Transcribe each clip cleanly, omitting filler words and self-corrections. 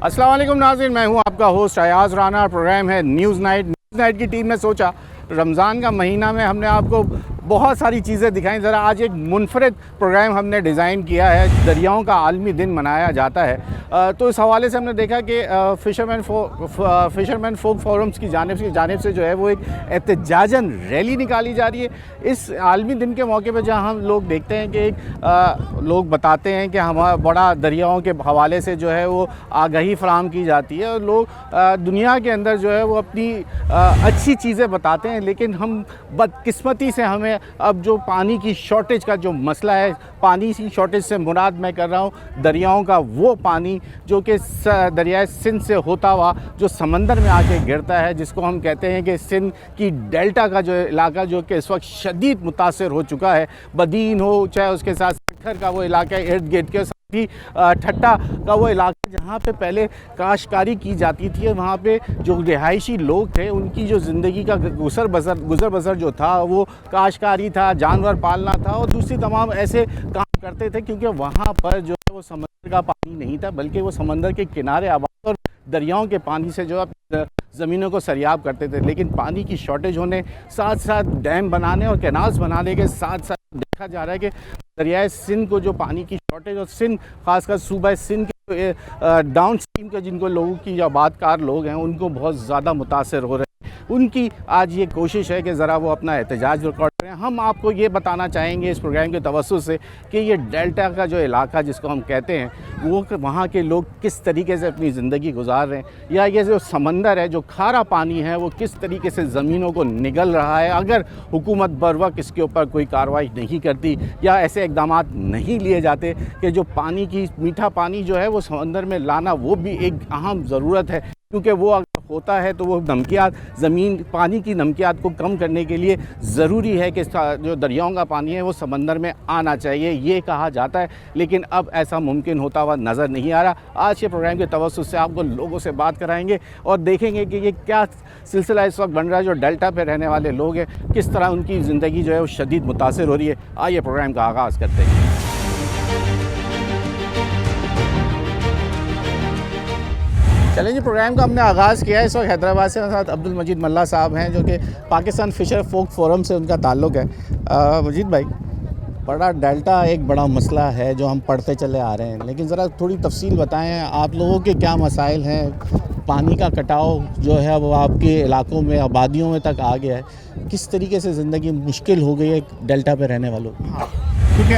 अस्सलाम वालेकुम नाज़रीन, मैं हूं आपका होस्ट अयाज़ राना। प्रोग्राम है न्यूज़ नाइट की टीम ने सोचा रमज़ान का महीना में हमने आपको बहुत सारी चीज़ें दिखाई। ज़रा आज एक मुनफरद प्रोग्राम हमने डिज़ाइन किया है। दरियाओं का आलमी दिन मनाया जाता है, तो इस हवाले से हमने देखा कि फ़िशरमैन फ़ोक फोरम्स की जानिब से जो है वो एक एहतजाजन रैली निकाली जा रही है इस आलमी दिन के मौके पर, जहाँ हम लोग देखते हैं कि लोग बताते हैं कि हमारा बड़ा दरियाओं के हवाले से जो है वो आगाही फराहम की जाती है और लोग दुनिया के अंदर जो है वो अपनी अच्छी चीज़ें बताते हैं। लेकिन हम बदकिस्मती से हमें अब जो पानी की शॉर्टेज का जो मसला है, पानी की शॉर्टेज से मुराद मैं कर रहा हूँ दरियाओं का वो पानी जो कि दरियाए सिंध से होता हुआ जो समंदर में आके गिरता है, जिसको हम कहते हैं कि सिंध की डेल्टा का जो इलाका जो कि इस वक्त शदीद मुतासर हो चुका है। बदीन हो चाहे उसके साथ सखर का वो इलाका इर्द गिर्द के भी ठट्टा का वो इलाका जहाँ पे पहले काश्तकारी की जाती थी, वहाँ पे जो रिहायशी लोग थे उनकी जो ज़िंदगी का गुज़र बसर जो था वो काश्तकारी था, जानवर पालना था और दूसरी तमाम ऐसे काम करते थे, क्योंकि वहाँ पर जो है वो समंदर का पानी नहीं था बल्कि वो समंदर के किनारे आबाद और दरियाओं के पानी से जो ज़मीनों को सरियाब करते थे। लेकिन पानी की शॉर्टेज होने साथ साथ डैम बनाने और कैनाल्स बनाने के साथ साथ देखा जा रहा है कि दरियाए सिंध को जो पानी की शॉर्टेज और सिंध खासकर सूबा सिंध के डाउन स्ट्रीम के जिनको लोगों की जो आबादकार लोग हैं उनको बहुत ज़्यादा मुतासर हो रहे हैं। उनकी आज ये कोशिश है कि ज़रा वो अपना एहतजाज रिकॉर्ड करें। हम आपको ये बताना चाहेंगे इस प्रोग्राम के तवज्जुह से कि ये डेल्टा का जो इलाका जिसको हम कहते हैं वो वहाँ के लोग किस तरीके से अपनी ज़िंदगी गुजार रहे हैं, या ये जो समंदर है जो खारा पानी है वो किस तरीके से ज़मीनों को निगल रहा है अगर हुकूमत बर वक्त इसके ऊपर कोई कार्रवाई नहीं करती या ऐसे इक़दाम नहीं लिए जाते कि जो पानी की मीठा पानी जो है वो समंदर में लाना वो भी एक अहम ज़रूरत है, क्योंकि वो अगर होता है तो वो नमकियात ज़मीन पानी की नमकियात को कम करने के लिए ज़रूरी है कि जो दरियाओं का पानी है वो समंदर में आना चाहिए, ये कहा जाता है। लेकिन अब ऐसा मुमकिन होता हुआ नज़र नहीं आ रहा। आज के प्रोग्राम के तवज्जुह से आपको लोगों से बात कराएंगे और देखेंगे कि ये क्या सिलसिला इस वक्त बन रहा है। जो डेल्टा पे रहने वाले लोग हैं किस तरह उनकी ज़िंदगी जो है वो शदीद मुतासर हो रही है। आइए प्रोग्राम का आगाज़ करते हैं। चलें जी, प्रोग्राम का हमने आगाज़ किया है। इस वक्त हैदराबाद से साथ अब्दुल मजीद मल्ला साहब हैं जो कि पाकिस्तान फिशर फोक फोरम से उनका ताल्लुक़ है। मजीद भाई, बड़ा डेल्टा एक बड़ा मसला है जो हम पढ़ते चले आ रहे हैं, लेकिन ज़रा थोड़ी तफसील बताएं आप लोगों के क्या मसाइल हैं। पानी का कटाव जो है वो आपके इलाकों में आबादियों में तक आ गया है, किस तरीके से ज़िंदगी मुश्किल हो गई है डेल्टा पे रहने वालों की। हाँ, क्योंकि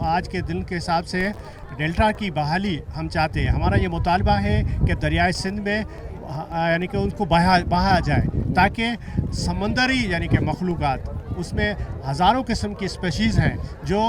आज के दिन के हिसाब से डेल्टा की बहाली हम चाहते हैं। हमारा ये मुतालबा है कि दरियाए सिंध में यानी कि उनको बहाया जाए ताकि समंदरी यानी कि मखलूक़ात उसमें हज़ारों किस्म की स्पेशीज़ हैं जो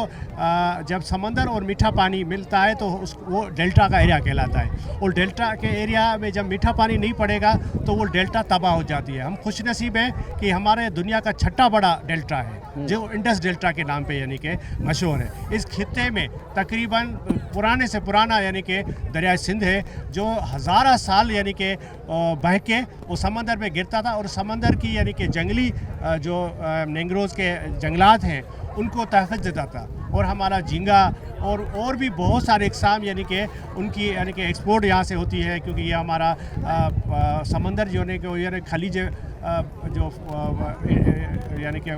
जब समंदर और मीठा पानी मिलता है तो वो डेल्टा का एरिया कहलाता है। और डेल्टा के एरिया में जब मीठा पानी नहीं पड़ेगा तो वो डेल्टा तबाह हो जाती है। हम खुशनसीब हैं कि हमारे दुनिया का छठा बड़ा डेल्टा है जो इंडस डेल्टा के नाम पे यानी कि मशहूर है। इस खित्ते में तकरीबन पुराने से पुराना यानी कि दरिया सिंध है जो हज़ारा साल यानी कि बह के वो समंदर में गिरता था और समंदर की यानी कि जंगली जो मैंग्रोव्स के जंगलात हैं उनको तहफ़्फ़ुज़ देता था। और हमारा झींगा और भी बहुत सारे इकसाम यानी कि उनकी यानी कि एक्सपोर्ट यहाँ से होती है, क्योंकि ये हमारा समंदर जो है कि यानी खलीज जो यानी कि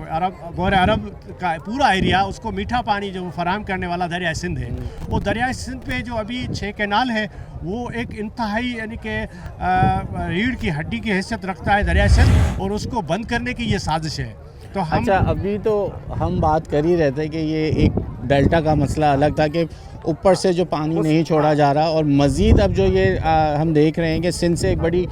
गौर अरब का पूरा एरिया उसको मीठा पानी जो फराहम करने वाला दरिया सिंध है। वो दरिया सिंध पे जो अभी 6 कैनाल है वो एक इंतहाई यानी कि रीढ़ की हड्डी की हैसियत रखता है दरिया सिंध, और उसको बंद करने की ये साजिश है। तो हम अच्छा, अभी तो हम बात कर ही रहे थे कि ये एक डेल्टा का मसला अलग था कि ऊपर से जो पानी नहीं छोड़ा जा रहा, और मज़ीद अब जो ये हम देख रहे हैं कि सिंध से एक बड़ी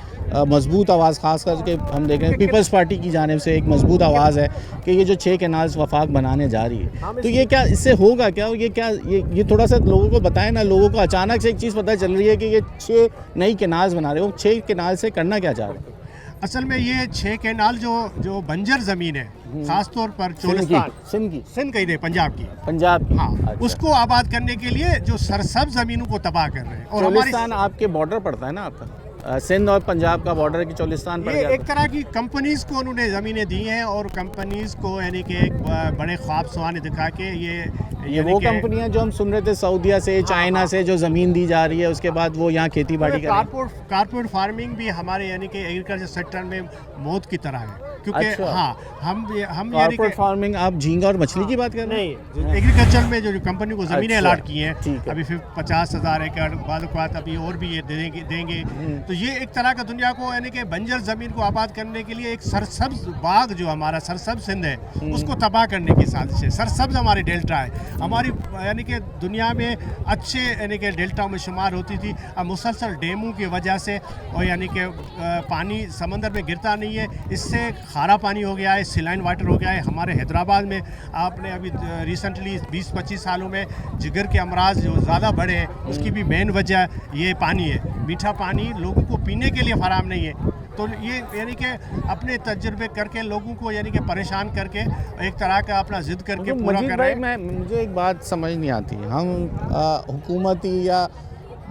मजबूत आवाज़ ख़ास करके हम देख रहे हैं पीपल्स पार्टी की जानिब से एक मजबूत आवाज़ है कि ये जो 6 कैनाल्स वफाक बनाने जा रही है, तो ये क्या इससे होगा क्या? ये थोड़ा सा लोगों को बताएं ना। लोगों को अचानक से एक चीज़ पता चल रही है कि ये 6 नई कैनाल्स बना रहे हो। 6 कैनाल से करना क्या चाह रहे हैं? असल में ये 6 कैनाल जो बंजर ज़मीन है ख़ास तौर पर चोलिस्तान सिंध कही नहीं पंजाब की हाँ अच्छा। उसको आबाद करने के लिए जो सरसब्ज़ ज़मीनों को तबाह कर रहे हैं। और चोलिस्तान आपके बॉर्डर पड़ता है ना, आपका सिंध और पंजाब का बॉर्डर की चोलिस्तान पर एक तरह की कंपनीज़ को उन्होंने ज़मीनें दी हैं और कंपनीज़ को यानी कि एक बड़े ख्वाब सवाने दिखा के ये ये यानी वो कि कंपनियां जो हम सुन रहे थे सऊदीया से, चाइना से, जो ज़मीन दी जा रही है उसके बाद वो यहाँ खेती बाड़ी कर रहे हैं। कारपोरेट फार्मिंग भी हमारे यानी कि एग्रीकल्चर सेक्टर में मौत की तरह है, क्योंकि अच्छा। हाँ हम यानी कॉर्पोरेट कि फार्मिंग, आप झींगा और मछली की बात कर रहे हैं? नहीं, एग्रीकल्चर में जो कंपनी को ज़मीनें अच्छा, अलाट की हैं ठीक है। अभी 50,000 एकड़, बाद बात अभी और भी ये देंगे। तो ये एक तरह का दुनिया को यानी कि बंजर ज़मीन को आबाद करने के लिए एक सरसब्ज बाग जो हमारा सरसब्ज सिंध है उसको तबाह करने की साजिश है। सरसब्ज हमारी डेल्टा है, हमारी यानी कि दुनिया में अच्छे यानी कि डेल्टा में शुमार होती थी। अब मुसलसल डैमों की वजह से और यानी कि पानी समंदर में गिरता नहीं है, इससे खारा पानी हो गया है, सिलाइन वाटर हो गया है। हमारे हैदराबाद में आपने अभी रिसेंटली 20-25 सालों में जिगर के अमराज जो ज़्यादा बढ़े हैं, उसकी भी मेन वजह ये पानी है। मीठा पानी लोगों को पीने के लिए फराहम नहीं है। तो ये यानी कि अपने तजुर्बे करके लोगों को यानी कि परेशान करके एक तरह का अपना जिद करके पूरा मजीद कर भाई, रहे हैं। मुझे एक बात समझ नहीं आती। हम हुकूमती या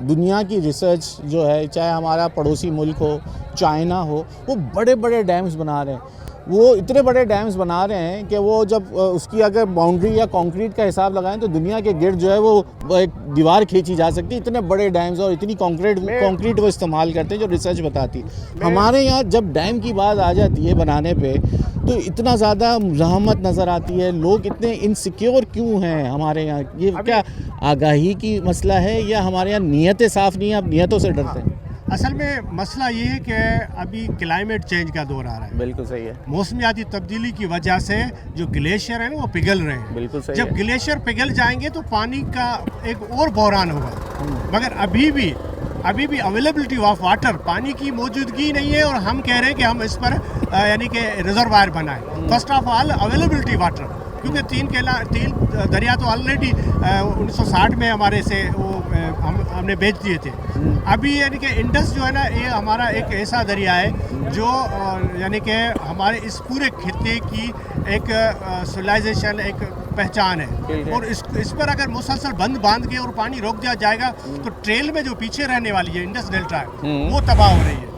दुनिया की रिसर्च जो है, चाहे हमारा पड़ोसी मुल्क हो, चाइना हो, वो बड़े बड़े डैम्स बना रहे हैं। वो इतने बड़े डैम्स बना रहे हैं कि वो जब उसकी अगर बाउंड्री या कंक्रीट का हिसाब लगाएं तो दुनिया के गिर्द जो है वो एक दीवार खींची जा सकती है। इतने बड़े डैम्स और इतनी कंक्रीट वो इस्तेमाल करते हैं जो रिसर्च बताती। हमारे यहाँ जब डैम की बात आ जाती है बनाने पे तो इतना ज़्यादा मुज़ाहमत नज़र आती है। लोग इतने इनसिक्योर क्यों हैं हमारे यहाँ? ये क्या आगाही की मसला है या हमारे यहाँ नीयतें साफ़ नहीं है, आप नीयतों से डरते हैं? असल में मसला ये है कि अभी क्लाइमेट चेंज का दौर आ रहा है। बिल्कुल सही है। मौसमियाती तब्दीली की वजह से जो ग्लेशियर है ना वो पिघल रहे हैं। बिल्कुल सही जब है। ग्लेशियर पिघल जाएंगे तो पानी का एक और बहरान होगा। मगर अभी भी अवेलेबिलिटी ऑफ वाटर, पानी की मौजूदगी नहीं है और हम कह रहे हैं कि हम इस पर यानी कि रिजर्वायर बनाएं। First of all availability water, क्योंकि तीन दरिया तो ऑलरेडी 1960 में हमारे से वो हमने बेच दिए थे। अभी यानी कि इंडस जो है ना, ये हमारा एक ऐसा दरिया है जो यानी कि हमारे इस पूरे खित्ते की एक सिविलाइजेशन, एक पहचान है। और इस पर अगर मुसलसल बंद बांध के और पानी रोक दिया जाएगा तो ट्रेल में जो पीछे रहने वाली है इंडस डेल्टा है वो तबाह हो रही है।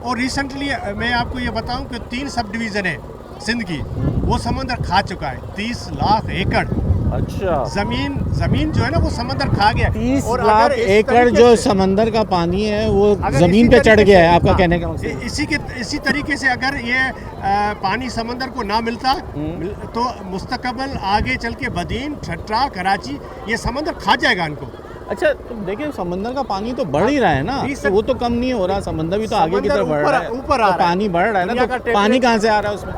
और रिसेंटली मैं आपको ये बताऊं कि 3 सब डिवीज़न है सिंध की, वो समंदर खा चुका है। 30 लाख एकड़ अच्छा, जमीन जो है ना वो समंदर खा गया। 30 और लाख अगर इस एकड़ तरीके जो से- समंदर का पानी है वो अगर जमीन इसी पे चढ़ तरीके गया है, से- आपका हाँ, कहने का मतलब? इसी तरीके से अगर ये पानी समंदर को ना मिलता तो मुस्तकबल आगे चल के बदीन, ठट्टा, कराची ये समंदर खा जाएगा इनको। अच्छा, तो देखिए समंदर का पानी तो बढ़ ही रहा है ना, तो वो तो कम नहीं हो रहा। समंदर भी तो आगे की तरफ बढ़ रहा है, ऊपर आ रहा है। पानी बढ़ रहा है ना, दुनिया तो का पानी टेम्परेचर- कहाँ से आ रहा है उसमें?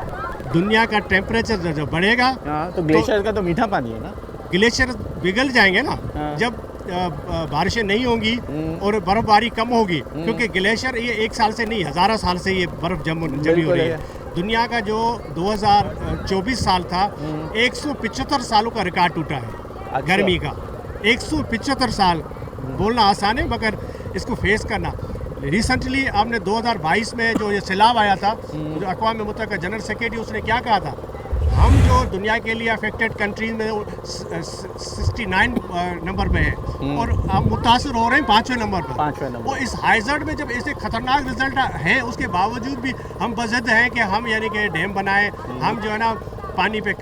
दुनिया का टेम्परेचर जो बढ़ेगा तो ग्लेशियर का तो मीठा पानी है ना। ग्लेशियर पिघल जाएंगे ना हाँ। जब बारिशें नहीं होंगी और बर्फबारी कम होगी, क्योंकि ग्लेशियर ये 1 साल से नहीं, हज़ारों साल से ये बर्फ जमी हो रही है। दुनिया का जो 2024 साल था 175 सालों का रिकॉर्ड टूटा है। अच्छा। गर्मी का 175 साल बोलना आसान है मगर इसको फेस करना। रिसेंटली आपने 2022 में जो ये सैलाब आया था, जो अक़वाम मुत्तहिदा जनरल सेक्रेटरी उसने क्या कहा था, हम जो दुनिया के लिए अफेक्टेड कंट्रीज में 69 नंबर पे हैं और हम मुतासर हो रहे हैं 5वें नंबर पर। 5वें नंबर। और इस हाइजर्ड में जब ऐसे खतरनाक रिजल्ट है उसके बावजूद भी हम बज़िद हैं कि हम यानी कि डैम बनाएं, हम जो है ना पानी पे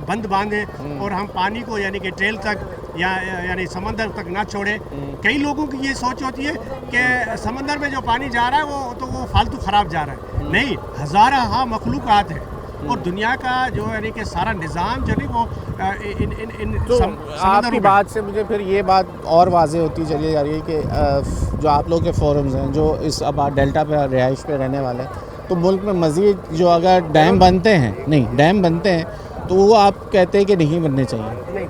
बंद बांधें और हम पानी को यानी कि ट्रेल तक यानी समंदर तक ना छोड़े। कई लोगों की ये सोच होती है कि समंदर में जो पानी जा रहा है वो फालतू ख़राब जा रहा है। नहीं, हज़ारा मखलूक़ात है और दुनिया का जो यानी कि सारा निज़ाम जो नहीं वो तो आपकी बात से मुझे फिर ये बात और वाज़ेह होती चली जा रही है कि जो आप लोग के फोरम्स हैं जो इस अब डेल्टा पे रिहाइश पे रहने वाले हैं, तो मुल्क में मज़ीद जो अगर डैम बनते हैं तो वो आप कहते हैं कि नहीं बनने चाहिए,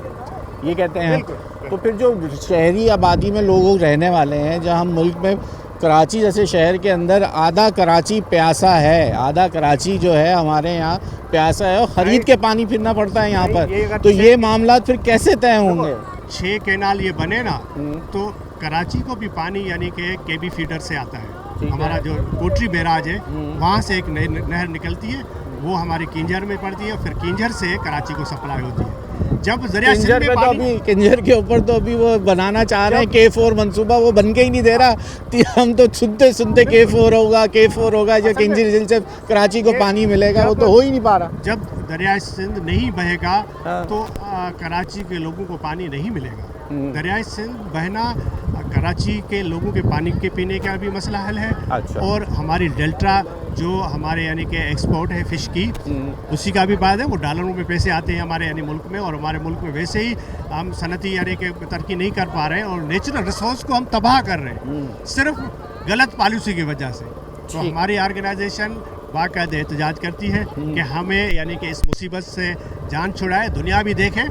ये कहते हैं। तो फिर जो शहरी आबादी में लोग रहने वाले हैं, जहाँ हम मुल्क में कराची जैसे शहर के अंदर आधा कराची प्यासा है, आधा कराची जो है हमारे यहाँ प्यासा है और ख़रीद के पानी फिरना पड़ता है यहाँ पर, तो ये मामला फिर कैसे तय होंगे? 6 कैनाल ये बने ना तो कराची को भी पानी यानी कि केबी फीडर से आता है। हमारा जो कोटरी बैराज है वहाँ से एक नहर निकलती है, वो हमारे किंजर में पड़ती है, फिर किंजर से कराची को सप्लाई होती है। जब दरिया सिंध किंजर में पे तो पानी अभी किंजर के ऊपर तो अभी वो बनाना चाह रहे हैं K4 मंसूबा, वो बन के ही नहीं दे रहा। हम तो सुनते सुनते K4 होगा जो किंजर झील से कराची को पानी मिलेगा, वो तो हो ही नहीं पा रहा। जब दरिया सिंध नहीं बहेगा हाँ। तो कराची के लोगों को पानी नहीं मिलेगा। दरिया सिंध बहना कराची के लोगों के पानी के पीने का भी मसला हल है। अच्छा। और हमारी डेल्टा जो हमारे यानी कि एक्सपोर्ट है फिश की, उसी का भी बात है। वो डॉलरों में पैसे आते हैं हमारे यानी मुल्क में, और हमारे मुल्क में वैसे ही हम सनती यानी कि तरक्की नहीं कर पा रहे हैं और नेचुरल रिसोर्स को हम तबाह कर रहे हैं सिर्फ गलत पॉलिसी की वजह से। तो ठीक। हमारी ऑर्गेनाइजेशन बाकायदा एहतजाज करती है कि हमें यानी कि इस मुसीबत से जान छुड़ाए, दुनिया भी देखे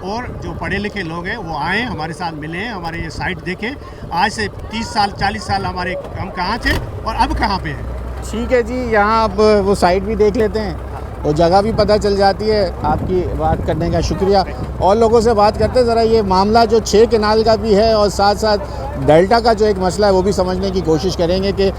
और जो पढ़े लिखे लोग हैं वो आएँ हमारे साथ मिलें, हमारे ये साइट देखें। आज से 30 साल 40 साल हमारे हम कहाँ थे और अब कहाँ पे हैं। ठीक है जी, यहाँ आप वो साइट भी देख लेते हैं, वो जगह भी पता चल जाती है। आपकी बात करने का शुक्रिया। और लोगों से बात करते हैं ज़रा, ये मामला जो 6 केनाल का भी है और साथ साथ डेल्टा का जो एक मसला है वो भी समझने की कोशिश करेंगे कि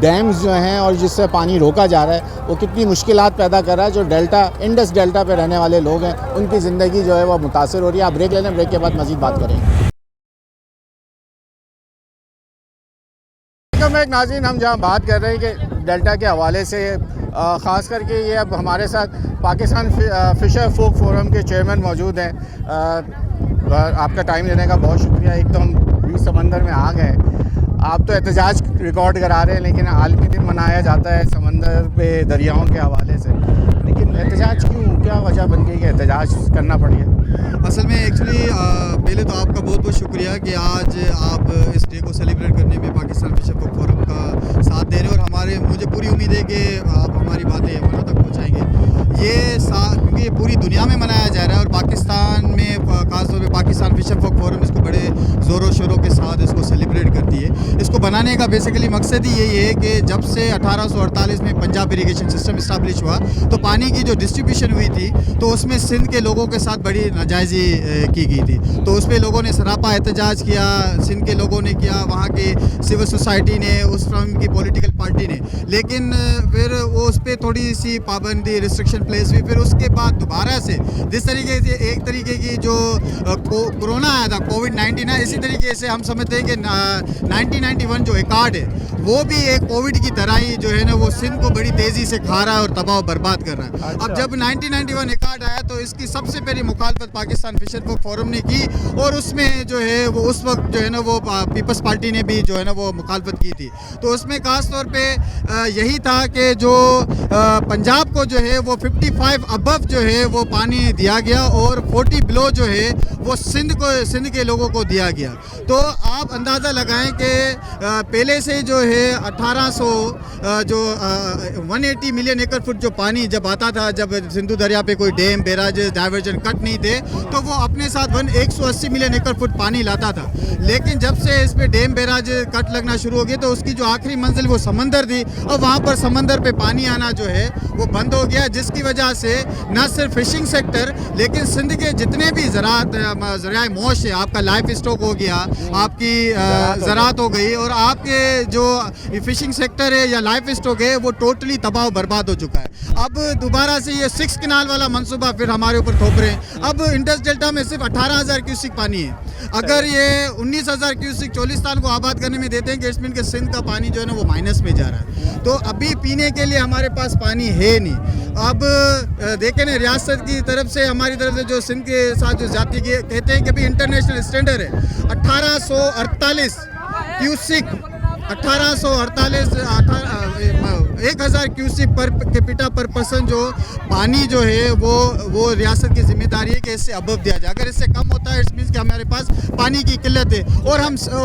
डैम्स जो हैं और जिससे पानी रोका जा रहा है वो कितनी मुश्किलात पैदा कर रहा है। जो डेल्टा इंडस डेल्टा पे रहने वाले लोग हैं उनकी ज़िंदगी जो है वो मुतासर हो रही है। आप ब्रेक ले लें, ब्रेक के बाद मज़ीद बात करेंगे। एक नाज़रीन, हम जहाँ बात कर रहे हैं कि डेल्टा के हवाले से ख़ास करके ये अब हमारे साथ पाकिस्तान फ़िशर फोक फोरम के चेयरमैन मौजूद हैं। आपका टाइम देने का बहुत शुक्रिया। एक तो हम बीच समंदर में आ गए, आप तो एहतजाज रिकॉर्ड करा रहे हैं, लेकिन आलमी दिन मनाया जाता है समंदर पे दरियाओं के हवाले से, लेकिन एहतजाज क्यों, क्या वजह बन गई कि एहतजाज करना पड़ गया? असल में एक्चुअली पहले तो आपका बहुत बहुत शुक्रिया कि आज आप इस डे को सेलिब्रेट करने में पाकिस्तान फिशर फोक फोरम का साथ दे रहे हैं, और मुझे पूरी उम्मीद है कि आप हमारी बातें वहाँ तक पहुँचाएँगे। क्योंकि ये पूरी दुनिया में मनाया जा रहा है और पाकिस्तान में खासतौर पे पाकिस्तान फिशर फोक फोरम इसको बड़े ज़ोरों शोरों के साथ इसको सेलिब्रेट करती है। इसको बनाने का बेसिकली मकसद ही यही है कि जब से 1848 में पंजाब इरीगेशन सिस्टम इस्टेब्लिश हुआ तो पानी की जो डिस्ट्रीब्यूशन हुई थी तो उसमें सिंध के लोगों के साथ बड़ी नाजायज़ी की गई थी। तो उस पर लोगों ने सरापा एहतजाज किया, सिंध के लोगों ने किया, वहाँ की सिविल सोसाइटी ने, उस टाइम की पॉलिटिकल पार्टी ने, लेकिन फिर वो उस पर थोड़ी सी पाबंदी रिस्ट्रिक्शन प्लेस हुई। फिर उसके बाद दोबारा से जिस तरीके से एक तरीके की जो कोरोना आया था कोविड-19 ना, इसी तरीके से हम समझते हैं कि 1991 जो एकॉर्ड है वो भी एक कोविड की तरह ही जो है ना वो सिंध को बड़ी तेज़ी से खा रहा है और तबाह बर्बाद कर रहा है। अच्छा। अब जब 1991 एकॉर्ड आया तो इसकी सबसे पहली मुखालफत पाकिस्तान फिशर फोक फोरम ने की और उसमें जो है वो उस वक्त जो है ना वो पीपल्स पार्टी ने भी जो है ना वो मुखालफत की थी। तो उसमें खास तौर पे यही था कि जो पंजाब को जो है वो 55 अबव जो है वो पानी दिया गया और 40 बिलो जो है वो सिंध के लोगों को दिया गया। तो आप अंदाज़ा लगाएं कि पहले से जो है 180 मिलियन एकड़ फुट जो पानी जब आता था, जब सिंधु दरिया पे कोई डैम बैराज डाइवर्जन कट नहीं थे तो वो अपने साथ 180 मिलियन एकड़ फुट पानी लाता था। लेकिन जब से इस पे डैम बैराज कट लगना शुरू हो गया तो उसकी जो आखिरी मंजिल वो समंदर थी और वहाँ पर समंदर पे पानी आना जो है वो बंद हो गया, जिसकी वजह से न सिर्फ फिशिंग सेक्टर लेकिन सिंध के जितने भी ज़राए मौश है, आपका लाइफ स्टॉक हो गया, आपकी ज़राअत हो गई और आपके जो फिशिंग सेक्टर है या लाइफ स्टॉक है वो टोटली तबाह बर्बाद हो चुका है। अब दोबारा से ये 6 केनाल वाला मंसूबा फिर हमारे ऊपर थोप रहे हैं। अब इंडस डेल्टा में सिर्फ 18,000 क्यूसिक पानी है, अगर ये 19,000 क्यूसिक 40 साल को आबाद करने में देते हैं कि इसमें के सिंध का पानी जो है ना वो माइनस में जा रहा है। तो अभी पीने के लिए हमारे पास पानी है नहीं। अब देखें ना, रियासत की तरफ से हमारी तरफ से जो सिंध के साथ जो जाती है कहते हैं कि अभी इंटरनेशनल स्टैंडर्ड है 1848 cusec 1000 cusec per capita per person जो पानी जो है वो रियासत की जिम्मेदारी है कि इससे अबव दिया जाए। अगर इससे कम होता है इट मीन्स कि हमारे पास पानी की किल्लत है और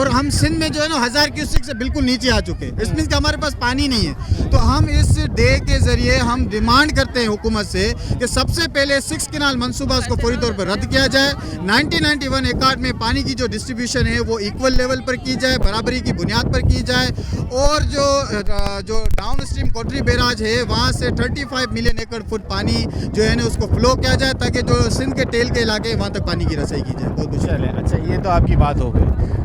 हम सिंध में जो है ना 1000 क्यूसिक से बिल्कुल नीचे आ चुके हैं। इट मीन्स कि हमारे पास पानी नहीं है। तो हम इस डे के ज़रिए हम डिमांड करते हैं हुकूमत से कि सबसे पहले 6 केनाल मनसूबा उसको पूरी तौर पर रद्द किया जाए। 1991 एकॉर्ड में पानी की जो डिस्ट्रीब्यूशन है वो इक्वल लेवल पर की जाए, बराबरी की बुनियाद पर की जाए और जो डाउन स्ट्रीम कोटरी बैराज है वहाँ से 35 मिलियन एकड़ फुट पानी जो है ना उसको फ्लो किया जाए ताकि जो सिंध के टेल के इलाके वहाँ तक पानी की रसाई की जाए। बहुत चले, अच्छा ये तो आपकी बात हो गई।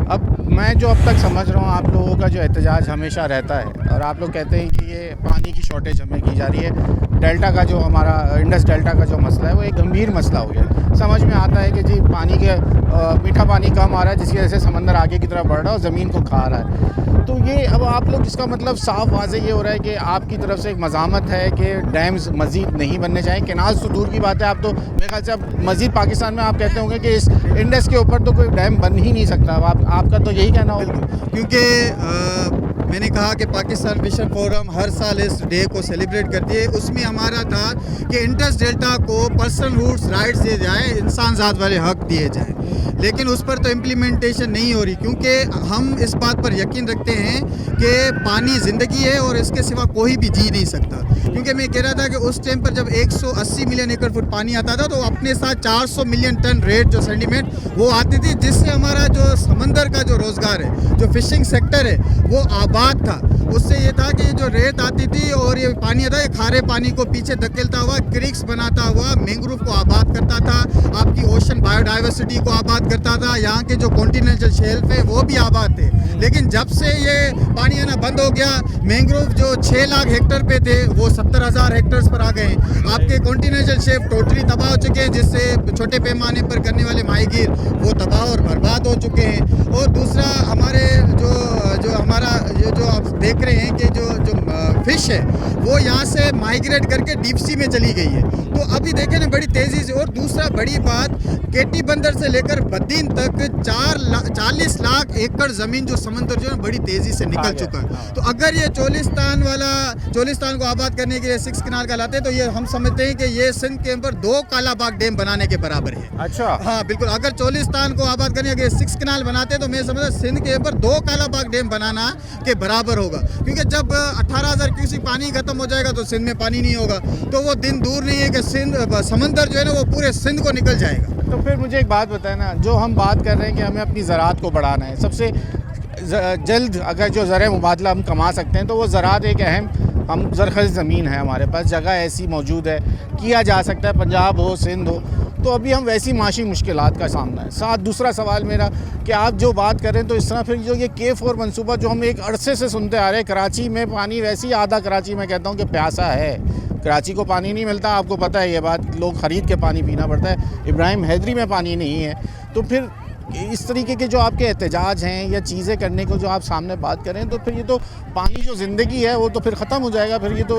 अब मैं जो अब तक समझ रहा हूँ, आप लोगों का जो एहतजाज हमेशा रहता है और आप लोग कहते हैं कि ये पानी की शॉर्टेज हमें की जा रही है। डेल्टा का जो हमारा इंडस डेल्टा का जो मसला है वो एक गंभीर मसला हो गया। समझ में आता है कि जी पानी के मीठा पानी कम आ रहा है, जिसकी वजह से समंदर आगे की तरफ बढ़ रहा है और ज़मीन को खा रहा है। तो ये अब आप लोग, इसका मतलब साफ वाज़ेह ये हो रहा है कि आपकी तरफ से एक मज़ामत है कि डैम्स मज़ीद नहीं बनने चाहिए। कैनाल्स तो दूर की बात है, आप तो मेरे ख्याल से अब मज़ीद पाकिस्तान में आप कहते होंगे कि इस इंडस के ऊपर तो कोई डैम बन ही नहीं सकता। अब आपका तो यही कहना होगा। क्योंकि मैंने कहा कि पाकिस्तान विजन फोरम हर साल इस डे को सेलिब्रेट करती है। उसमें हमारा था कि इंडस डेल्टा को पर्सनहुड्स राइट्स दिए जाए, इंसान ज़ात वाले हक दिए जाए, लेकिन उस पर तो इम्प्लीमेंटेशन नहीं हो रही। क्योंकि हम इस बात पर यकीन रखते हैं कि पानी ज़िंदगी है और इसके सिवा कोई भी जी नहीं सकता। क्योंकि मैं कह रहा था कि उस टाइम पर जब 180 मिलियन एकड़ फुट पानी आता था तो अपने साथ 400 मिलियन टन रेत जो सेडिमेंट वो आती थी, जिससे हमारा जो समंदर का जो रोज़गार है, जो फिशिंग सेक्टर है, वो आबाद था। उससे ये था कि जो रेत आती थी और ये पानी आता है, खारे पानी को पीछे धकेलता हुआ क्रिक्स बनाता हुआ मैंग्रोव को आबाद करता था, आपकी ओशन बायोडाइवर्सिटी को आबाद करता था, यहाँ के जो कॉन्टिनेंटल शेल्फ है वो भी आबाद थे। लेकिन जब से ये पानी आना बंद हो गया, मैंग्रोव जो 6 लाख हेक्टर पे थे वो 70,000 हेक्टर्स पर आ गए। आपके कॉन्टिनेंटल शेल्फ टोटली तबाह हो चुके हैं, जिससे छोटे पैमाने पर करने वाले माहीगीर वो तबाह और बर्बाद हो चुके हैं। और दूसरा हमारे जो हमारा ये जो आप देख रहे हैं कि जो फिश है वो यहाँ से माइग्रेट करके डीप सी में चली गई है। तो अभी देखें ना बड़ी तेज़ी से। और दूसरा बड़ी बात, केटी बंदर से लेकर बद्दीन तक 40 लाख एकड़ ज़मीन जो समंदर जो है बड़ी तेज़ी से निकल चुका है। तो अगर ये चोलिस्तान को आबाद करने के लिए 6 कनाल का लाते हैं तो ये हम समझते हैं कि ये सिंध के ऊपर 2 कालाबाग डैम बनाने के बराबर है। अच्छा, हाँ बिल्कुल। अगर चोलिस्तान को आबाद करने के 6 कनाल बनाते हैं तो मैं समझता सिंध के ऊपर 2 कालाबाग डैम बनाना के बराबर होगा। क्योंकि जब 18,000 क्यूसेक पानी खत्म हो जाएगा तो सिंध में पानी नहीं होगा। तो वो दिन दूर नहीं है कि समंदर जो है ना वो पूरे सिंध को निकल जाएगा। तो फिर मुझे एक बात बताएं ना, जो हम बात कर रहे हैं कि हमें अपनी ज़राअत को बढ़ाना है, सबसे जल्द अगर जो ज़र मुबादला हम कमा सकते हैं तो वो ज़राअत एक अहम, हम ज़रख़ीज़ ज़मीन है, हमारे पास जगह ऐसी मौजूद है, किया जा सकता है, पंजाब हो सिंध हो। तो अभी हम वैसी माशी मुश्किलात का सामना है। साथ दूसरा सवाल मेरा कि आप जो बात कर रहे हैं तो इस तरह फिर जो ये K4 मनसूबा जो हम एक अरसे से सुनते आ रहे हैं, कराची में पानी वैसे ही आधा कराची मैं कहता हूँ कि प्यासा है, कराची को पानी नहीं मिलता, आपको पता है ये बात, लोग ख़रीद के पानी पीना पड़ता है। इब्राहिम हैदरी में पानी नहीं है। तो फिर इस तरीके के जो आपके एहतजाज हैं या चीज़ें करने को जो आप सामने बात करें तो फिर ये तो पानी जो ज़िंदगी है वो तो फिर ख़त्म हो जाएगा। फिर ये तो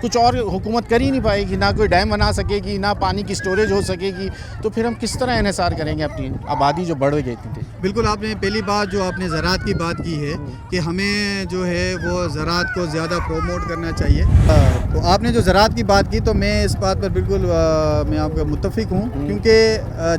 कुछ और हुकूमत कर ही नहीं पाएगी, ना कोई डैम बना सकेगी, ना पानी की स्टोरेज हो सकेगी। तो फिर हम किस तरह इन्हिसार करेंगे अपनी आबादी जो बढ़ गई थी। बिल्कुल, आपने पहली बात जो आपने ज़राअत की बात की है कि हमें जो है वो ज़राअत को ज़्यादा प्रोमोट करना चाहिए। तो आपने जो ज़राअत की बात की तो मैं इस बात पर बिल्कुल मैं आपका मुत्तफ़िक हूँ। क्योंकि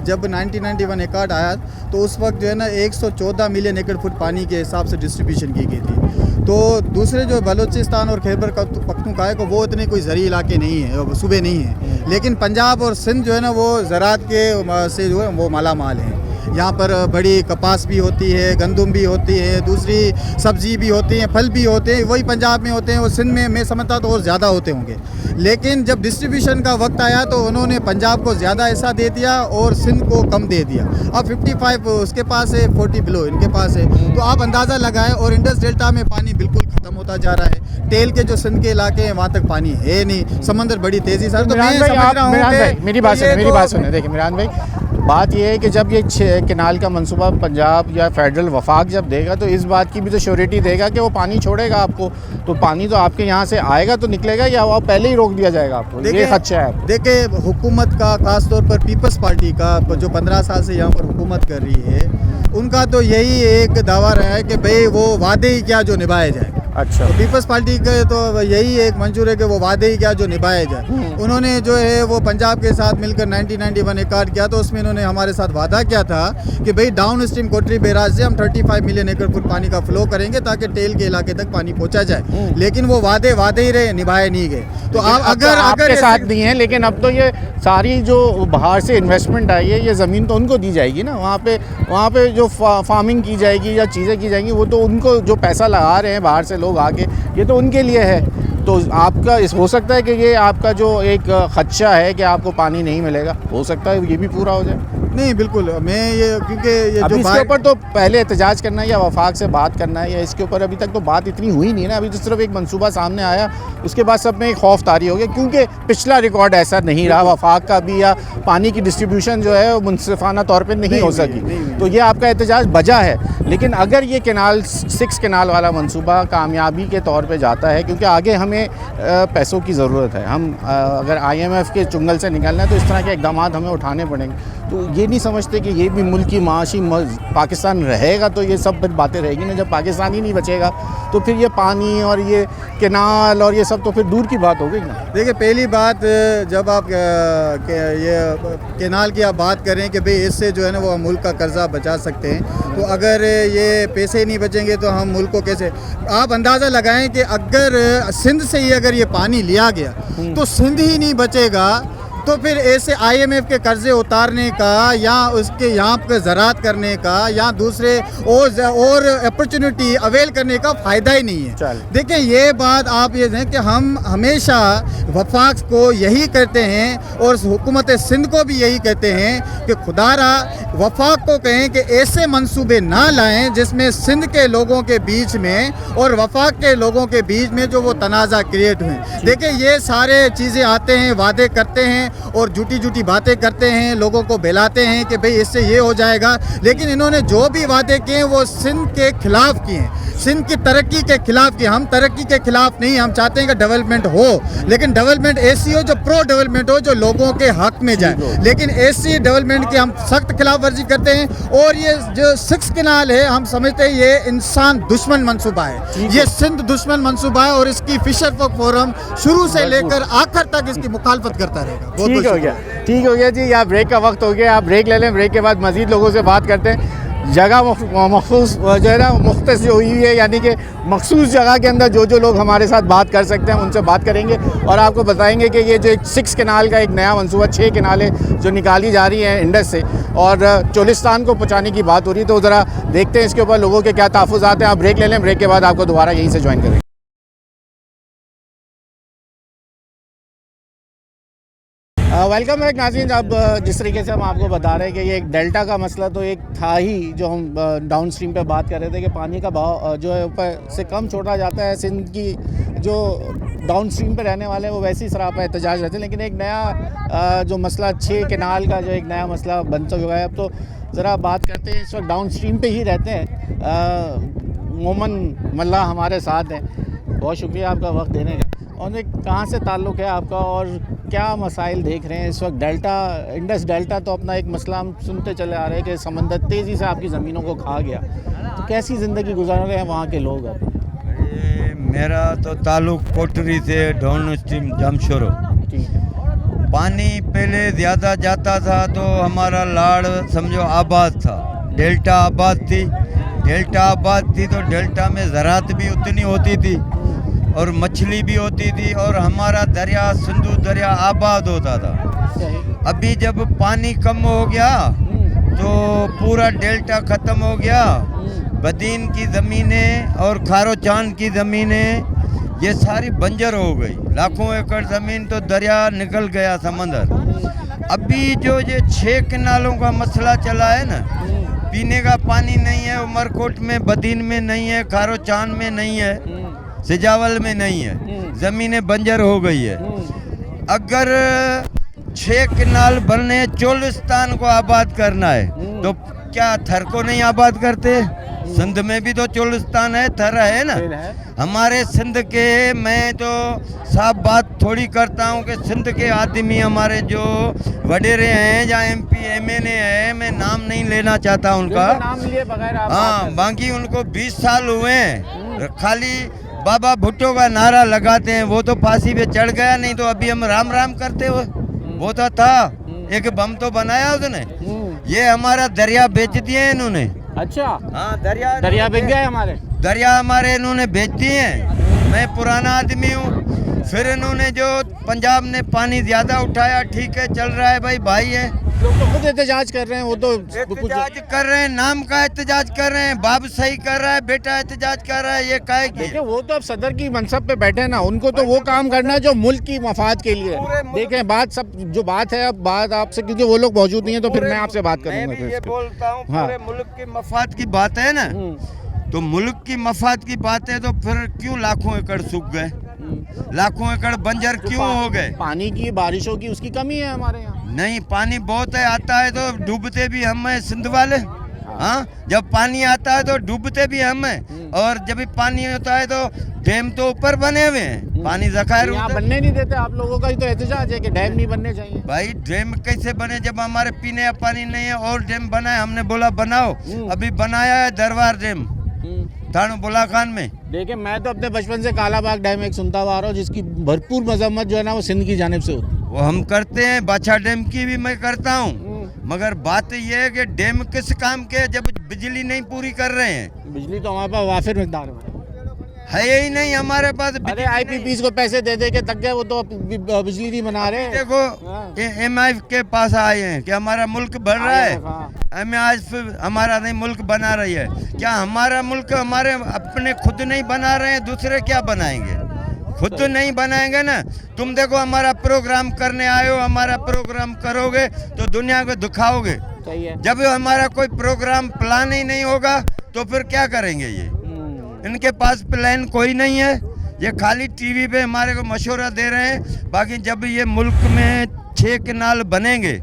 जब 1991 एक्ट आया तो उस वक्त जो है ना 114 मिलियन एकड़ फुट पानी के हिसाब से डिस्ट्रीब्यूशन की गई थी। तो दूसरे जो बलूचिस्तान और खैबर पख्तूनख्वा को वो इतने कोई ज़रूरी इलाके नहीं है, सूबे नहीं है। लेकिन पंजाब और सिंध जो है ना वो ज़राअत के से जो है वो माला माल है। यहाँ पर बड़ी कपास भी होती है, गंदम भी होती है, दूसरी सब्ज़ी भी होती है, फल भी होते हैं। वही पंजाब में होते हैं, वो सिंध में मैं समझता तो और ज़्यादा होते होंगे। लेकिन जब डिस्ट्रीब्यूशन का वक्त आया तो उन्होंने पंजाब को ज़्यादा हिस्सा दे दिया और सिंध को कम दे दिया। अब 55 उसके पास है, 40 बिलो इनके पास है। तो आप अंदाज़ा लगाएं। और इंडस डेल्टा में पानी बिल्कुल ख़त्म होता जा रहा है। टेल के जो सिंध के इलाके हैं वहाँ तक पानी है नहीं, समंदर बड़ी तेज़ी से। तो मैं समझ रहा हूँ मेरी बात सुने। देखिए मिरान भाई, बात यह है कि जब ये 6 कनाल का मंसूबा पंजाब या फेडरल वफाक जब देगा तो इस बात की भी तो श्योरिटी देगा कि वो पानी छोड़ेगा आपको। तो पानी तो आपके यहाँ से आएगा तो निकलेगा या वो पहले ही रोक दिया जाएगा आपको? ये खदशा है। देखिए, हुकूमत का खास तौर पर पीपल्स पार्टी का जो 15 साल से यहाँ पर हुकूमत कर रही है, उनका तो यही एक दावा रहा है कि भाई वो वादे ही क्या जो निभाए जाए। अच्छा, तो पीपल्स पार्टी के तो यही एक मंशूर है कि वो वादे ही क्या जो निभाए जाए। उन्होंने जो है वो पंजाब के साथ मिलकर 1991 एक कार्ड किया तो उसमें इन्होंने हमारे साथ वादा किया था कि भाई डाउन स्ट्रीम कोटरी बैराज से हम 35 मिलियन एकड़ फुट पानी का फ्लो करेंगे ताकि टेल के इलाके तक पानी पहुंचा जाए। लेकिन वो वादे ही रहे, निभाए नहीं गए। तो आप अगर आपके साथ नहीं है, लेकिन अब तो ये सारी जो बाहर से इन्वेस्टमेंट आई है ये ज़मीन तो उनको दी जाएगी ना। वहाँ पे जो फार्मिंग की जाएगी या चीज़ें की जाएंगी वो तो उनको जो पैसा लगा रहे हैं बाहर से लोग आके, ये तो उनके लिए है। तो आपका हो सकता है कि ये आपका जो एक खदशा है कि आपको पानी नहीं मिलेगा, हो सकता है ये भी पूरा हो जाए। नहीं बिल्कुल, मैं ये क्योंकि ये अभी जो इसके ऊपर तो पहले एहतजाज करना है या वफाक से बात करना है, या इसके ऊपर अभी तक तो बात इतनी हुई नहीं ना। अभी तो सिर्फ एक मंसूबा सामने आया, उसके बाद सब में एक खौफ तारी हो गया, क्योंकि पिछला रिकॉर्ड ऐसा नहीं रहा वफाक का भी, या पानी की डिस्ट्रीब्यूशन जो है वो मुनसिफाना तौर पर नहीं हो सकी, तो ये आपका एहतजाज बजा है। लेकिन अगर ये कैनाल 6 कैनाल वाला मंसूबा कामयाबी के तौर पे जाता है, क्योंकि आगे हमें पैसों की ज़रूरत है, हम अगर IMF के चुंगल से निकलना है तो इस तरह के इकदाम हमें उठाने पड़ेंगे। तो ये नहीं समझते कि ये भी मुल्क की माशी पाकिस्तान रहेगा तो ये सब बातें रहेगी ना। जब पाकिस्तान ही नहीं बचेगा तो फिर ये पानी और ये कैनाल और ये सब तो फिर दूर की बात हो गई ना। देखिए, पहली बात, जब आप ये कैनाल की आप बात करें कि भाई इससे जो है ना वो हम मुल्क का कर्जा बचा सकते हैं, तो अगर ये पैसे नहीं बचेंगे तो हम मुल्क को कैसे, आप अंदाज़ा लगाएं कि अगर सिंध से ही अगर ये पानी लिया गया तो सिंध ही नहीं बचेगा, तो फिर ऐसे IMF के कर्जे उतारने का या उसके यहाँ पे ज़राअत करने का या दूसरे और अपॉर्चुनिटी अवेल करने का फ़ायदा ही नहीं है। देखिए, ये बात आप ये दें कि हम हमेशा वफाक को यही कहते हैं और हुकूमत सिंध को भी यही कहते हैं कि खुदारा वफाक को कहें कि ऐसे मंसूबे ना लाएं जिसमें सिंध के लोगों के बीच में और वफाक के लोगों के बीच में जो वो तनाज़ा क्रिएट हुए। देखिए, ये सारे चीज़ें आते हैं, वादे करते हैं और झूठी बातें करते हैं, लोगों को बहलाते हैं कि भाई इससे ये हो जाएगा, लेकिन इन्होंने जो भी वादे किए वो सिंध के खिलाफ किए हैं, सिंध की तरक्की के खिलाफ किए। हम तरक्की के खिलाफ नहीं, हम चाहते हैं कि डेवलपमेंट हो, लेकिन डेवलपमेंट ऐसी हो जो प्रो डेवलपमेंट हो, जो लोगों के हक में जाए। लेकिन ऐसी डेवलपमेंट की हम सख्त खिलाफ वर्जी करते हैं। और ये जो 6 कैनाल है, हम समझते हैं ये इंसान दुश्मन मंसूबा है, ये सिंध दुश्मन मंसूबा है और इसकी फिशर फोरम शुरू से लेकर आखिर तक इसकी मुखालफत करता रहेगा। ठीक हो गया जी, यहाँ ब्रेक का वक्त हो गया, आप ब्रेक ले लें, ब्रेक के बाद मज़ीद लोगों से बात करते हैं। जगह मखसूस जो है ना मुख्तस जो हुई है, यानी कि मखसूस जगह के अंदर जो लोग हमारे साथ बात कर सकते हैं उनसे बात करेंगे और आपको बताएंगे कि ये जो एक 6 कैनाल का एक नया मंसूबा, 6 कैनालें जो निकाली जा रही हैं इंडस से और चोलिस्तान को पहुँचाने की बात हो रही है, तो ज़रा देखते हैं इसके ऊपर लोगों के क्या तहफ़्फ़ुज़ात हैं। आप ब्रेक ले लें, ब्रेक के बाद आपको दोबारा यहीं से ज्वाइन करेंगे। वेलकम बैक नाज़रीन। अब जिस तरीके से हम आपको बता रहे हैं कि ये एक डेल्टा का मसला तो एक था ही, जो हम डाउन स्ट्रीम पे बात कर रहे थे कि पानी का बहाव जो है ऊपर से कम छोड़ा जाता है। सिंध की जो डाउन स्ट्रीम पे रहने वाले हैं वो वैसे ही सरापा एहतजाज रहते हैं, लेकिन एक नया जो मसला 6 कैनाल का जो एक नया मसला बन चुका है। अब तो ज़रा बात करते हैं, इस वक्त डाउन स्ट्रीम पे ही रहते हैं मोमन मल्ला हमारे साथ हैं। बहुत शुक्रिया आपका वक्त देने का। और कहाँ से ताल्लुक़ है आपका और क्या मसाइल देख रहे हैं इस वक्त? डेल्टा, इंडस डेल्टा तो अपना एक मसला हम सुनते चले आ रहे हैं कि समंदर तेज़ी से आपकी ज़मीनों को खा गया, तो कैसी ज़िंदगी गुजार रहे हैं वहाँ के लोग अब? मेरा तो ताल्लुक़ कोटरी से डाउन स्ट्रीम जमशोरो। पानी पहले ज़्यादा जाता था तो हमारा लाड़ समझो आबाद था, डेल्टा आबाद थी। डेल्टा आबाद थी तो डेल्टा में ज़राअत भी उतनी होती थी और मछली भी होती थी और हमारा दरिया सिंधु दरिया आबाद होता था। अभी जब पानी कम हो गया तो पूरा डेल्टा ख़त्म हो गया। बदीन की ज़मीनें और खारोचान की ज़मीनें ये सारी बंजर हो गई। लाखों एकड़ ज़मीन तो दरिया निकल गया समंदर। अभी जो ये 6 कैनालों का मसला चला है ना, पीने का पानी नहीं है, उमरकोट में बदीन में नहीं है, खारोचान में नहीं है, सिजावल में नहीं है, ज़मीनें बंजर हो गई है। अगर 6 कैनाल बनने चोलिस्तान को आबाद करना है तो क्या थर को नहीं आबाद करते? सिंध में भी तो चोलिस्तान है, थर है ना हमारे सिंध के। मैं तो साफ बात थोड़ी करता हूँ कि सिंध के आदमी हमारे जो वडेरे हैं या MP MNA है, मैं नाम नहीं लेना चाहता उनका, नाम लिए बगैर आप हाँ, बाकी उनको 20 साल हुए हैं, खाली बाबा भुट्टो का नारा लगाते हैं। वो तो फांसी पे चढ़ गया, नहीं तो अभी हम राम राम करते हो। वो तो था, एक बम तो बनाया उसने। ये हमारा दरिया बेच दिए इन्होंने। अच्छा, हाँ, दरिया बिक गए हमारे, दरिया हमारे इन्होंने बेच दिए हैं। मैं पुराना आदमी हूँ, फिर इन्होंने जो पंजाब ने पानी ज़्यादा उठाया, ठीक है चल रहा है भाई है, लोग तो खुद एहतजाज कर रहे हैं, वो तो एहतजाज कर रहे हैं, नाम का एहतजाज कर रहे हैं, बाप सही कर रहा है, बेटा एहतजाज कर रहा है, ये काहे की देखिए वो तो अब सदर की मनसब पे बैठे हैं ना, उनको तो वो काम करना है जो मुल्क की मफाद के लिए है। देखें बात सब जो बात है, अब बात आपसे, क्योंकि वो लोग मौजूद नहीं है तो फिर मैं आपसे बात मैं करूंगा भी फिर ये इस पे। बोलता हूँ हाँ। पूरे मुल्क की मफाद की बात है ना, तो मुल्क की मफाद की बात है, तो फिर क्यों लाखों एकड़ सूख गए, लाखों एकड़ बंजर क्यों हो गए? पानी की, बारिशों की उसकी कमी है हमारे यहाँ। नहीं, पानी बहुत है, आता है तो डूबते भी हम हैं सिंध वाले। हाँ, जब पानी आता है तो डूबते भी हम हैं, और जब भी पानी होता है तो डैम तो ऊपर बने हुए हैं, पानी जखायर यहाँ उधर। बनने नहीं देते आप लोगों का ही तो एहतजाज है कि डैम नहीं बनने चाहिए। भाई डैम कैसे बने जब हमारे पीने का पानी नहीं है, और डैम बना है, हमने बोला बनाओ, अभी बनाया है दरबार डैम थानू बुला खान में। देखिए मैं तो अपने बचपन से कालाबाग डैम एक सुनता हुआ आ रहा हूँ, जिसकी भरपूर मजम्मत जो है ना वो सिंध की जानिब से होती है। वो हम करते हैं, बाछा डैम की भी मैं करता हूँ, मगर बात ये है कि डैम किस काम के, जब बिजली नहीं पूरी कर रहे हैं। बिजली तो हमारे पास वाफिर मिकदार में है ही नहीं हमारे पास अरे बिजली आईपीपीस को पैसे दे दे के थक गए, वो तो बिजली नहीं बना रहे। देखो एमआई के पास आए हैं कि हमारा मुल्क बढ़ रहा है, हमें आज फिर हमारा नहीं मुल्क बना रही है। क्या हमारा मुल्क हमारे अपने खुद नहीं बना रहे हैं, दूसरे क्या बनाएंगे? खुद नहीं बनाएंगे ना। तुम देखो हमारा प्रोग्राम करने आए हो, हमारा प्रोग्राम करोगे तो दुनिया को दिखाओगे। सही है। जब हमारा कोई प्रोग्राम प्लान ही नहीं होगा तो फिर क्या करेंगे? ये इनके पास प्लान कोई नहीं है, ये खाली टीवी पे हमारे को मशवरा दे रहे हैं। बाकी जब ये मुल्क में 6 कैनाल बनेंगे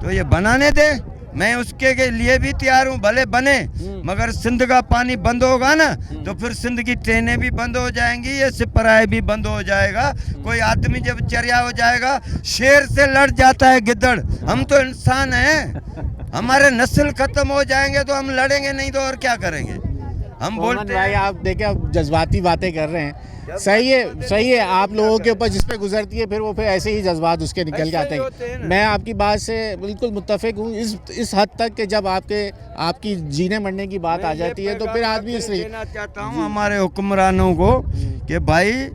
तो ये बनाने दे, मैं उसके के लिए भी तैयार हूँ, भले बने, मगर सिंध का पानी बंद होगा ना तो फिर सिंध की ट्रेनें भी बंद हो जाएंगी, ये सिपराए भी बंद हो जाएगा। कोई आदमी जब चरिया हो जाएगा, शेर से लड़ जाता है गिद्दड़, हम तो इंसान हैं, हमारे नस्ल खत्म हो जाएंगे तो हम लड़ेंगे नहीं तो और क्या करेंगे? हम बोलते भाई आप देखे अब जज्बाती बातें कर रहे हैं। सही है आप लोगों के ऊपर जिस पे गुजरती है फिर वो फिर ऐसे ही जज्बात उसके निकल के आते हैं। मैं आपकी बात से बिल्कुल मुत्तफिक हूँ इस हद तक कि जब आपकी जीने मरने की बात आ जाती है तो फिर आदमी इस देना चाहता हूँ हमारे हुक्मरानों को कि भाई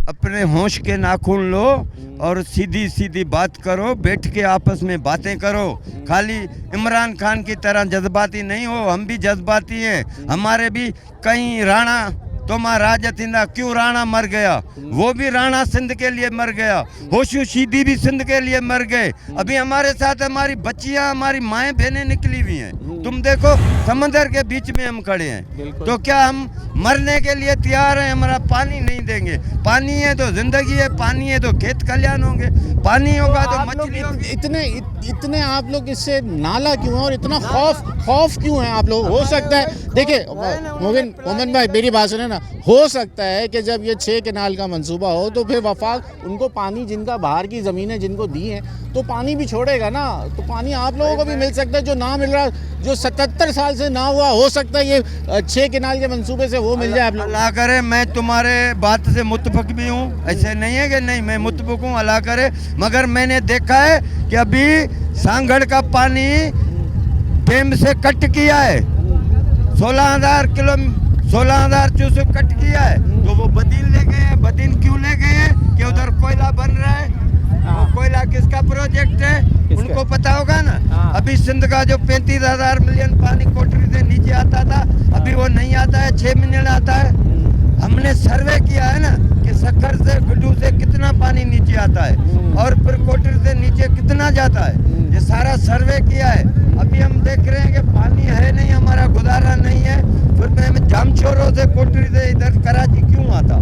अपने होश के नाखून लो और सीधी सीधी बात करो, बैठ के आपस में बातें करो। खाली इमरान खान की तरह जज्बाती नहीं हो, हम भी जज्बाती हैं। हमारे भी कई राणा तोमा राज थींदा, क्यों राणा मर गया, वो भी राणा सिंध के लिए मर गया, होशू शीदी भी सिंध के लिए मर गए। अभी हमारे साथ हमारी बच्चियां, हमारी माएँ बहनें निकली हुई हैं। तुम देखो समंदर के बीच में हम खड़े हैं, तो क्या हम मरने के लिए तैयार हैं? हमारा पानी नहीं देंगे। पानी है तो जिंदगी है, पानी है तो खेत कल्याण होंगे, पानी होगा तो मछली होगी। इतने आप लोग इससे नाला क्यों है और इतना खौफ क्यों है आप लोग? हो सकता है देखिए मोमिन भाई मेरी बात सुने ना, हो सकता है कि जब ये 6 कैनाल का मंसूबा हो तो फिर वफाक उनको पानी जिनका बाहर की ज़मीनें जिनको दी हैं तो पानी भी छोड़ेगा ना, तो पानी आप लोगों को भी मिल सकता है जो ना मिल रहा, जो 77 साल से ना हुआ, हो सकता है ये 6 कैनाल के मंसूबे से वो मिल जाए आप लोग। अल्लाह करे मैं तुम्हारे बात से मुत्तफिक भी हूँ, ऐसे नहीं है कि नहीं, मैं मुत्तफिक हूँ, अल्लाह करे। मगर मैंने देखा है कि अभी सांगड़ का पानी डैम से कट किया है, 16,000 क्यूसेक कट किया है, तो वो बदीन ले गए हैं। बदीन क्यों ले गए हैं? कि उधर कोयला बन रहा है। वो कोयला किसका प्रोजेक्ट है उनको पता होगा ना। अभी सिंध का जो 35,000 मिलियन पानी कोटरी से नीचे आता था, अभी वो नहीं आता है, 6 मिलियन आता है। हमने सर्वे किया है ना कि सक्खर से गुड्डू से कितना पानी नीचे आता है और फिर कोटरी से नीचे कितना जाता है, ये सारा सर्वे किया है। अभी हम देख रहे हैं कि पानी है नहीं, हमारा गुजारा नहीं है, फिर मैं जामशोरों से कोटरी से इधर कराची क्यों आता?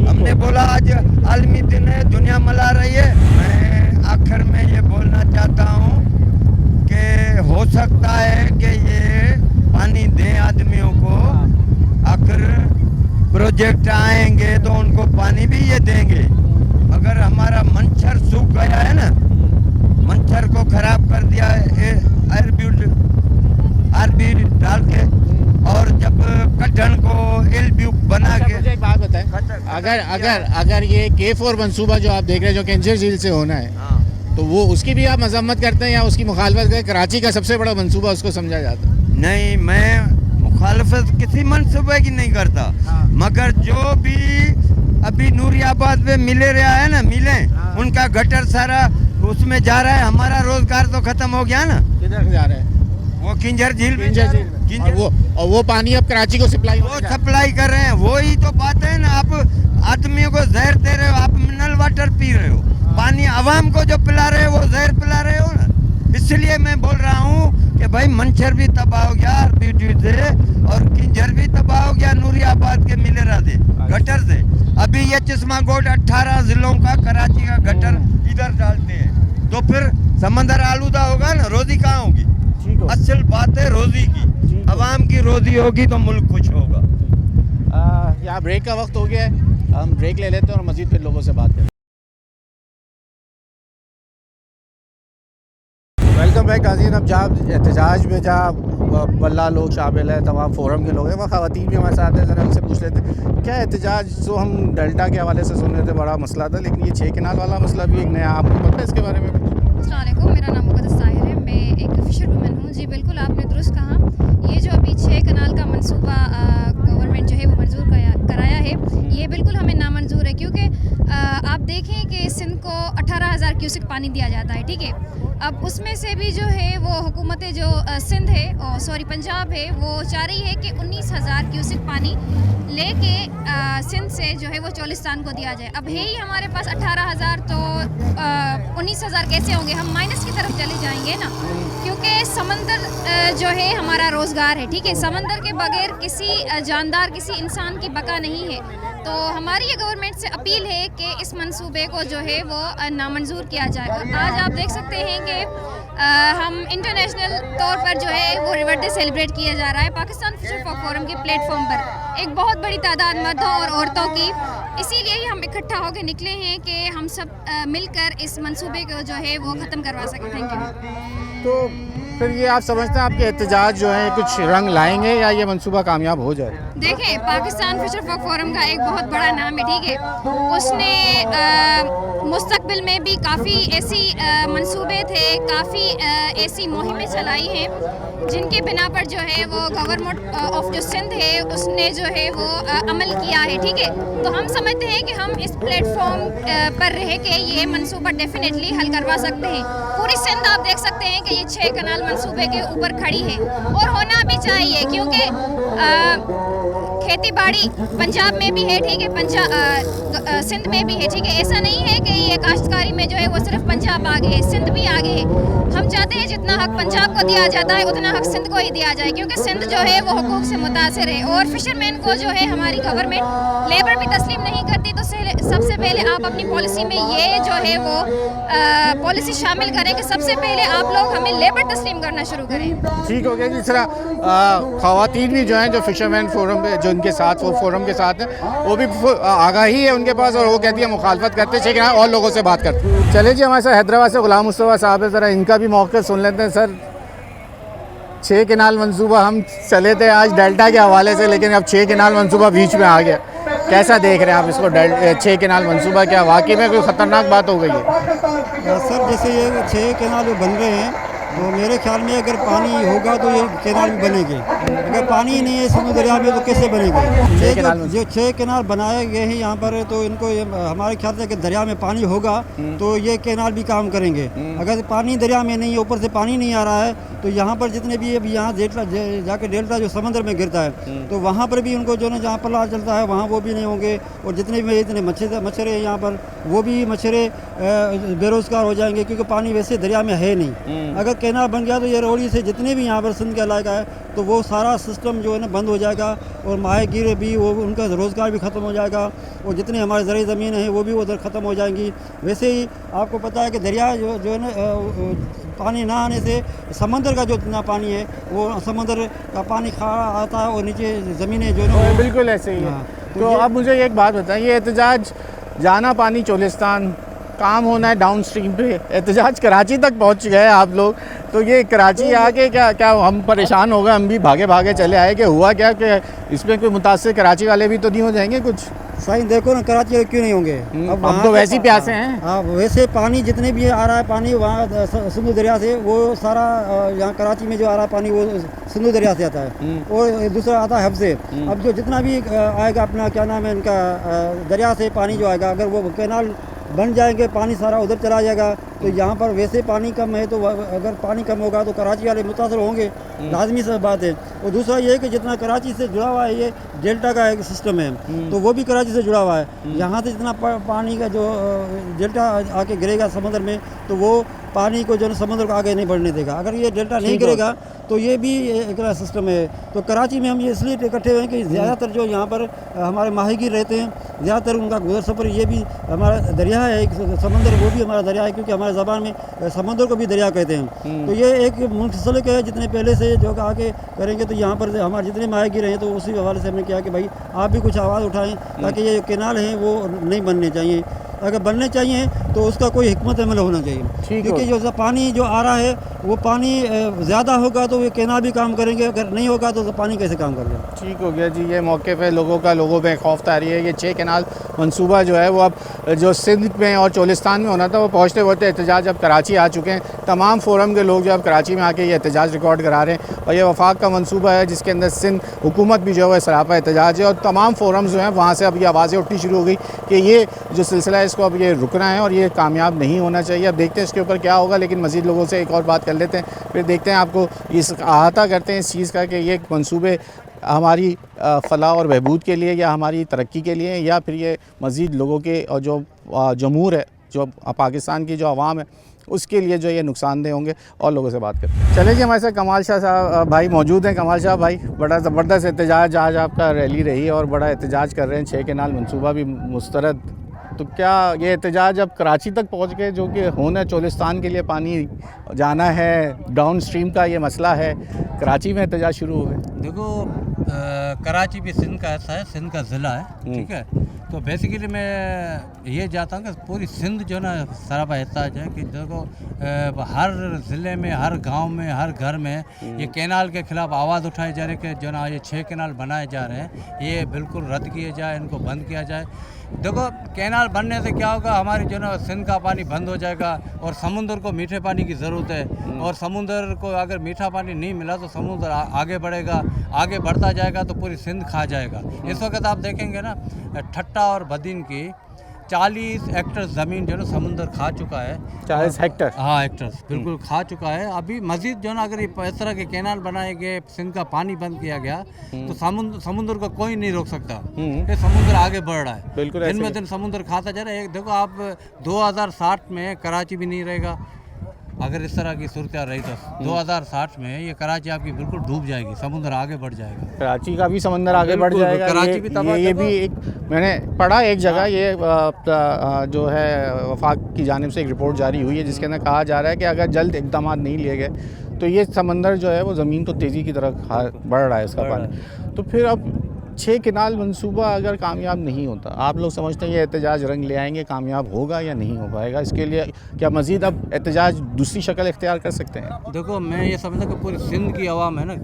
हमने बोला आज आलमी दिन है, दुनिया मना रही है। मैं आखिर में ये बोलना चाहता हूँ कि हो सकता है कि ये पानी दें आदमियों को, आखिर प्रोजेक्ट आएंगे तो उनको पानी भी ये देंगे। अगर हमारा मंचर सूख गया है ना, मंचर को खराब कर दिया है आरबी डाल के, और जब कटन को एलबी बना के। मुझे एक बात बताएं, अगर ये K4 मंसूबा जो आप देख रहे हैं जो केंजर झील से होना है, तो वो उसकी भी आप मजम्मत करते हैं या उसकी मुखालफत करें? कराची का सबसे बड़ा मंसूबा उसको समझा जाता है। नहीं, मैं मुखालफत किसी मंसूबे की नहीं करता, मगर जो भी अभी नूरियाबाद में मिले रहा है ना, मिले उनका गटर सारा तो उसमें जा रहा है, हमारा रोजगार तो खत्म हो गया ना। किधर जा रहे हैं? वो किंजर झील में किंजर झील में। किंजर और वो पानी अब कराची को सप्लाई वो सप्लाई कर रहे हैं। वही तो बात है ना, आप आदमियों को जहर दे रहे हो, आप मिनरल वाटर पी रहे हो, पानी आवाम को जो पिला रहे हो वो जहर पिला रहे हो ना। इसलिए मैं बोल रहा हूँ कि भाई मंचर भी तबाह हो गया बीटी से, और किंजर भी तबाह हो गया नूरियाबाद के मिलेरा से, गटर से। अभी ये चश्मा गोट 18 जिलों का कराची का गटर इधर डालते हैं, तो फिर समंदर आलूदा होगा ना, रोजी कहाँ होगी? असल बात है रोजी की, अवाम की रोजी होगी तो मुल्क खुश होगा। यहाँ ब्रेक का वक्त हो गया है, हम ब्रेक ले लेते हैं और मज़ीद फिर लोगों से बात करते हैं। वेलकम बैक नाज़रीन। अब जहाँ एहतजाज में जहाँ बल्ला लोग शामिल हैं, तमाम फोरम के लोग हैं, वहाँ ख़वातीन भी हमारे साथ हैं। ज़रा उनसे पूछ लेते हैं क्या एहतजाज। जो हम डेल्टा के हवाले से सुन रहे थे बड़ा मसला था, लेकिन ये 6 कनाल वाला मसला भी एक नया, आपको पता है इसके बारे में? अस्सलाम वालेकुम, मेरा नाम मुक़द्दस ताहिर है, मैं एक फ़िशर वुमन हूँ। जी बिल्कुल, आपने दुरुस्त कहा। ये जो अभी 6 कनाल का मंसूबा गवर्नमेंट जो है वो मंजूर कराया है, ये बिल्कुल हमें नामंजूर है, क्योंकि आप देखें कि सिंध को 18,000 क्यूसिक पानी दिया जाता है, ठीक है। अब उसमें से भी जो है वो हुकूमत जो सिंध है, सॉरी पंजाब है, वो चाह रही है कि 19,000 क्यूसिक पानी लेके सिंध से जो है वो चोलिस्तान को दिया जाए। अब है ही हमारे पास 18,000, तो 19,000 कैसे होंगे? हम माइनस की तरफ चले जाएंगे ना, क्योंकि समंदर जो है हमारा रोज़गार है, ठीक है। समंदर के बगैर किसी जानदार, किसी इंसान की बका नहीं है। तो हमारी ये गवर्नमेंट से अपील है कि इस मंसूबे को जो है वो नामंजूर किया जाए। और आज आप देख सकते हैं कि हम इंटरनेशनल तौर पर जो है वो रिवर डे सेलिब्रेट किया जा रहा है पाकिस्तान फिशर फोरम के प्लेटफॉर्म पर, एक बहुत बड़ी तादाद मर्दों और औरतों की। इसीलिए ही हम इकट्ठा होकर निकले हैं कि हम सब मिलकर इस मंसूबे को जो है वो ख़त्म करवा सकें। Thank you. तो फिर ये आप समझते हैं आपके एहतजाज जो है कुछ रंग लाएंगे या ये मंसूबा कामयाब हो जाए? देखें, पाकिस्तान फिशर फोरम का एक बहुत बड़ा नाम है, ठीक है। उसने मुस्तकबिल में भी काफ़ी ऐसी मंसूबे थे, काफ़ी ऐसी मुहिमें चलाई हैं जिनके बिना पर जो है वो गवर्नमेंट ऑफ जो सिंध है उसने जो है वो अमल किया है, ठीक है। तो हम समझते हैं कि हम इस प्लेटफॉर्म पर रह के ये मंसूबा डेफिनेटली हल करवा सकते हैं। पूरी सिंध आप देख सकते हैं कि ये 6 कनाल मंसूबे के ऊपर खड़ी है, और होना भी चाहिए, क्योंकि खेती बाड़ी पंजाब में भी है, ठीक है, सिंध में भी है, ठीक है। ऐसा नहीं है कि ये काश्तकारी में जो है वो सिर्फ पंजाब आगे है, सिंध भी आगे है। हम चाहते हैं जितना हक पंजाब को दिया जाता है उतना हक सिंध को ही दिया जाए, क्योंकि सिंध जो है वो हुकूक से मुतासिर है। और फिशरमैन को जो है हमारी गवर्नमेंट लेबर भी तस्लीम नहीं करती। तो सबसे पहले आप अपनी पॉलिसी में ये जो है वो पॉलिसी शामिल करें कि सबसे पहले आप लोग हमें लेबर तस्लीम करना शुरू करें। ठीक हो गया जी। सर ख़वातीन भी जो हैं जो फिशरमैन फोरम पे जो इनके साथ वो फोरम के साथ हैं, वो भी आगाही है उनके पास, और वो कहती है मुखालफत करते हैं, लेकिन और लोगों से बात करते हैं। चले जी, हमारे साथ हैदराबाद से गुलाम मुस्तफ़ा साहब है, ज़रा इनका भी मौक़िफ़ सुन लेते हैं। सर, 6 कनाल मंसूबा, हम चले थे आज डेल्टा के हवाले से, लेकिन अब 6 कनाल मंसूबा बीच में आ गया। कैसा देख रहे हैं आप इसको? 6 कनाल मंसूबा क्या वाकई में कोई ख़तरनाक बात हो गई है? सर, जैसे ये 6 कनाल जो बन रहे हैं, तो मेरे ख्याल में अगर पानी होगा तो ये कैनाल भी बनेंगे। अगर पानी ही नहीं है समुद्र दरिया में तो कैसे बनेंगे? ये जो 6 कैनाल बनाए गए हैं यहाँ पर, तो इनको हमारे ख्याल से कि दरिया में पानी होगा तो ये कैनाल भी काम करेंगे। अगर पानी दरिया में नहीं है, ऊपर से पानी नहीं आ रहा है, तो यहाँ पर जितने भी अभी यहाँ जाके डेल्टा जो समंदर में गिरता है, तो वहाँ पर भी उनको जो ना जहाँ पल्ला चलता है वहाँ वो भी नहीं होंगे। और जितने भी इतने मच्छर हैं यहाँ पर, वो भी मच्छरे बेरोज़गार हो जाएंगे, क्योंकि पानी वैसे दरिया में है नहीं। अगर कैनाल बन गया तो ये रोड़ी से जितने भी यहाँ पर सिंध का इलाका है, तो वो सारा सिस्टम जो है ना बंद हो जाएगा, और माहीगीर भी वो उनका रोज़गार भी ख़त्म हो जाएगा, और जितने हमारे ज़रिए ज़मीन है वो भी उधर ख़त्म हो जाएंगी। वैसे ही आपको पता है कि दरिया जो है ना पानी ना आने से समंदर का जो इतना पानी है वो समंदर का पानी खारा आता है, और नीचे ज़मीनें जो है ना बिल्कुल ऐसे ही है। हाँ, तो अब मुझे एक बात बताइए, एहतजाज जाना पानी चोलिस्तान, काम होना है डाउन स्ट्रीम पे, एहतजाज कराची तक पहुंच गए आप लोग, तो ये कराची आके क्या हम परेशान हो गए? हम भी भागे भागे चले आए कि हुआ क्या कि इसमें कोई मुतासिर कराची वाले भी तो नहीं हो जाएंगे कुछ? सही देखो ना, कराची वाले क्यों नहीं होंगे? अब तो वैसे ही प्यासे हैं। हाँ, वैसे पानी जितने भी आ रहा है पानी वहाँ सिंधु दरिया से, वो सारा यहाँ कराची में जो आ रहा है पानी वो सिंधु दरिया से आता है, और दूसरा आता है हब से। अब जो जितना भी आएगा अपना क्या नाम है इनका दरिया से पानी जो आएगा, अगर वो कैनाल बन जाएंगे, पानी सारा उधर चला जाएगा, तो यहाँ पर वैसे पानी कम है, तो अगर पानी कम होगा तो कराची वाले मुतासर होंगे, लाजमी सा बात है। और दूसरा ये है कि जितना कराची से जुड़ा हुआ है, ये डेल्टा का एक सिस्टम है, तो वो भी कराची से जुड़ा हुआ है। यहाँ से जितना पानी का जो डेल्टा आके गिरेगा समुद्र में, तो वो पानी को जो समुद्र को आगे नहीं बढ़ने देगा। अगर ये डेल्टा नहीं गिरेगा तो ये भी एक सिस्टम है। तो कराची में हम ये इसलिए इकट्ठे हुए हैं कि ज़्यादातर जो यहाँ पर हमारे माहीगीर रहते हैं, ज़्यादातर उनका गुजर सफ़र ये भी हमारा दरिया है, एक समंदर, वो भी हमारा दरिया है, क्योंकि हमारे ज़बान में समुद्र को भी दरिया कहते हैं। तो ये एक मुंसलिक है, जितने पहले से जो आगे करेंगे तो यहाँ पर हमारे जितने माहीगीर हैं, तो उसी हवाले से हमने किया कि भाई आप भी कुछ आवाज़ उठाएँ, ताकि ये केनाल हैं वो नहीं बनने चाहिए। अगर बनने चाहिए तो उसका कोई हिकमत अमल होना चाहिए, क्योंकि जो पानी जो आ रहा है वो पानी ज़्यादा होगा तो ये केनाल भी काम करेंगे, अगर नहीं होगा तो पानी कैसे काम करेगा। ठीक हो गया जी। ये मौके पे लोगों में खौफ तारी है। ये 6 केनाल मंसूबा जो है वो अब जो सिंध में और चोलिस्तान में होना था वो पहुँचते होते एहतजाज अब कराची आ चुके हैं। तमाम फोरम के लोग जो अब कराची में आके ये एहतजाज रिकॉर्ड करा रहे हैं, और ये वफाक का मंसूबा है जिसके अंदर सिंध हुकूमत भी जो है सरापा एहतजाज है, और तमाम फोरम जो हैं वहाँ से अब ये आवाज़ें उठनी शुरू हो गई कि ये जो सिलसिला है इसको अब ये रुकना है और ये कामयाब नहीं होना चाहिए। अब देखते हैं इसके ऊपर क्या होगा, लेकिन मज़ीद लोगों से एक और बात कर लेते हैं, फिर देखते हैं आपको इस अहाता करते हैं इस चीज़ का कि ये मंसूबे हमारी फ़लाह और बहबूद के लिए या हमारी तरक्की के लिए, या फिर ये मज़ीद लोगों के और जो जमहूर है, जो पाकिस्तान की जो आवाम है, उसके लिए जो ये नुकसानदेह होंगे। और लोगों से बात करते हैं। चले जी, हमारे साथ कमाल शाह साहब भाई मौजूद हैं। कमाल शाह भाई, बड़ा ज़बरदस्त एहतजाज आज आपका रैली रही और बड़ा एहतजाज कर रहे हैं, 6 केनाल मंसूबा भी मुस्तरद। तो क्या ये एहतजाज अब कराची तक पहुंच गए, जो कि होना चोलिस्तान के लिए पानी जाना है, डाउन स्ट्रीम का ये मसला है, कराची में एहतजाज शुरू हो गए? देखो, कराची भी सिंध का ऐसा है, सिंध का ज़िला है, ठीक है। तो बेसिकली मैं ये चाहता हूँ कि पूरी सिंध जो ना सरापा एहतजाज है कि देखो हर ज़िले में, हर गांव में, हर घर में ये केनाल के ख़िलाफ़ आवाज़ उठाई जा रही है कि जो ना ये 6 केनाल बनाए जा रहे हैं, ये बिल्कुल रद्द किए जाए, इनको बंद किया जाए। देखो, केनाल बनने से क्या होगा, हमारी जो ना सिंध का पानी बंद हो जाएगा और समुंदर को मीठे पानी की ज़रूरत है, और समुंदर को अगर मीठा पानी नहीं मिला तो समुंदर आगे बढ़ेगा, आगे बढ़ता जाएगा तो पूरी सिंध खा जाएगा। इस वक्त आप देखेंगे ना, ठट्टा और बदीन की 40 हेक्टर ज़मीन जो ना समुंदर खा चुका है। 40 हेक्टर? हाँ, हेक्टर्स बिल्कुल खा चुका है। अभी मज़ीद जो ना अगर ये इस तरह के केनाल बनाए गए, सिंध का पानी बंद किया गया, तो समुंदर को कोई नहीं रोक सकता। ये समुंदर आगे बढ़ रहा है, बिल्कुल दिन में दिन समुंदर खाता जा रहा है। देखो आप 2060 में कराची भी नहीं रहेगा, अगर इस तरह की सूरत रही तो 2060 में ये कराची आपकी बिल्कुल डूब जाएगी, समुद्र आगे बढ़ जाएगा, कराची का भी समंदर आगे बढ़ जाएगा। कराची भी तबाह। ये भी एक मैंने पढ़ा एक जगह, ये जो है वफाक की जानिब से एक रिपोर्ट जारी हुई है जिसके अंदर कहा जा रहा है कि अगर जल्द इक़दाम नहीं लिए गए तो ये समंदर जो है वो ज़मीन को तेज़ी की तरफ बढ़ रहा है इसका पानी। तो फिर अब 6 केनाल मंसूबा अगर कामयाब नहीं होता, आप लोग समझते हैं ये एहतजाज रंग ले आएंगे, कामयाब होगा या नहीं हो पाएगा? इसके लिए क्या मज़ीद अब एहतजाज दूसरी शक्ल इख्तियार कर सकते हैं? देखो, मैं ये समझता कि पूरी सिंध की आवाम है ना,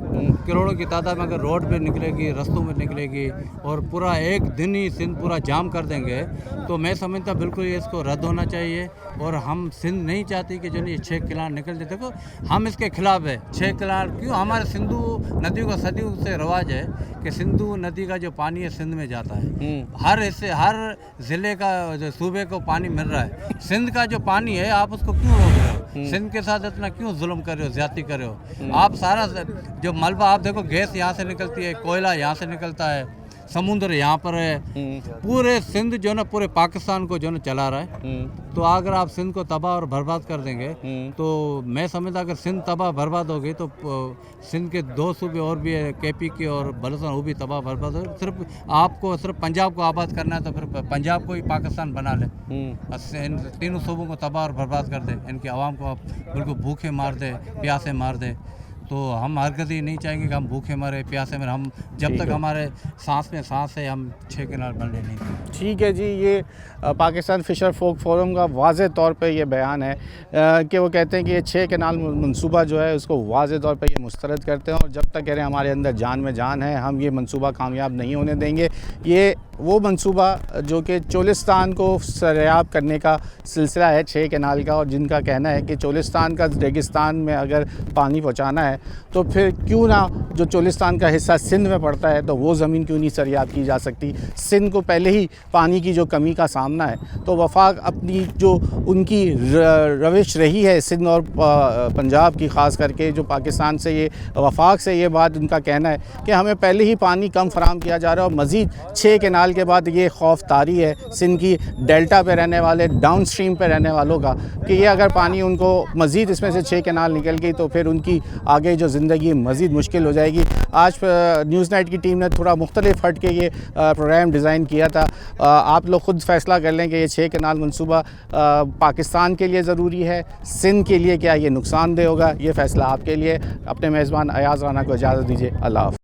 करोड़ों की तादाद में अगर रोड पे निकलेगी, रस्तों में निकलेगी और पूरा एक दिन ही सिंध पूरा जाम कर देंगे, तो मैं समझता बिल्कुल ये इसको रद्द होना चाहिए। और हम सिंध नहीं चाहती कि जो ये 6 केनाल निकल जाए। देखो, हम इसके खिलाफ है 6 केनाल। क्यों? हमारे सिंधु नदी का सदियों से रवाज है कि सिंधु नदी का जो पानी है सिंध में जाता है, हर हिस्से, हर ज़िले का, जो सूबे को पानी मिल रहा है। सिंध का जो पानी है आप उसको क्यों रोक रहे हो? सिंध के साथ इतना क्यों जुल्म कर रहे हो, ज्यादती कर रहे हो? आप सारा जो मलबा, आप देखो गैस यहाँ से निकलती है, कोयला यहाँ से निकलता है, समुद्र यहाँ पर है, पूरे सिंध जो ना पूरे पाकिस्तान को जो ना चला रहा है। तो अगर आप सिंध को तबाह और बर्बाद कर देंगे तो मैं समझता अगर सिंध तबाह बर्बाद हो गई तो सिंध के 2 सूबे और भी है, केपी के और बलूचिस्तान, वो भी तबाह बर्बाद हो। सिर्फ आपको सिर्फ पंजाब को आबाद करना है तो फिर पंजाब को ही पाकिस्तान बना ले, इन तीनों सूबों को तबाह और बर्बाद कर दे, इनकी आवाम को आप बिल्कुल भूखे मार दे, प्यासे मार दे। तो हम हरकत ही नहीं चाहेंगे कि हम भूखे मरे, प्यासे मरे। हम जब तक हमारे सांस में सांस है, हम 6 केनाल बनने नहीं देंगे। ठीक है जी, ये पाकिस्तान फ़िशर फोक फोरम का वाज़े तौर पे ये बयान है कि वो कहते हैं कि ये 6 केनाल मंसूबा जो है उसको वाज़े तौर पे ये मुस्तरद करते हैं, और जब तक कह रहे हैं हमारे अंदर जान में जान है, हम ये मंसूबा कामयाब नहीं होने देंगे। ये वो मंसूबा जो कि चोलिस्तान को सरेआब करने का सिलसिला है 6 केनाल का, और जिनका कहना है कि चोलिस्तान का रेगिस्तान में अगर पानी पहुँचाना है तो फिर क्यों ना जो चोलिस्तान का हिस्सा सिंध में पड़ता है तो वो ज़मीन क्यों नहीं सरियात की जा सकती। सिंध को पहले ही पानी की जो कमी का सामना है, तो वफाक अपनी जो उनकी रविश रही है सिंध और पंजाब की, ख़ास करके जो पाकिस्तान से ये वफाक से ये बात उनका कहना है कि हमें पहले ही पानी कम फराम किया जा रहा है और मज़ीद 6 कैनाल के बाद ये खौफ तारी है सिंध की डेल्टा पे रहने वाले, डाउन स्ट्रीम पे रहने वालों का, कि ये अगर पानी उनको मज़ीद इसमें से 6 कैनाल निकल गई तो फिर उनकी आगे जो ज़िंदगी मज़ीद मुश्किल हो जाएगी। आज न्यूज़ नाइट की टीम ने थोड़ा मुख्तलिफ हट के ये प्रोग्राम डिज़ाइन किया था। आप लोग ख़ुद फ़ैसला कर लें कि ये 6 कैनाल मनसूबा पाकिस्तान के लिए ज़रूरी है, सिंध के लिए क्या ये नुकसानदेह होगा, ये फ़ैसला आपके लिए। अपने मेज़बान अयाज़ राना को इजाज़त दीजिए। अल्लाह हाफ़िज़।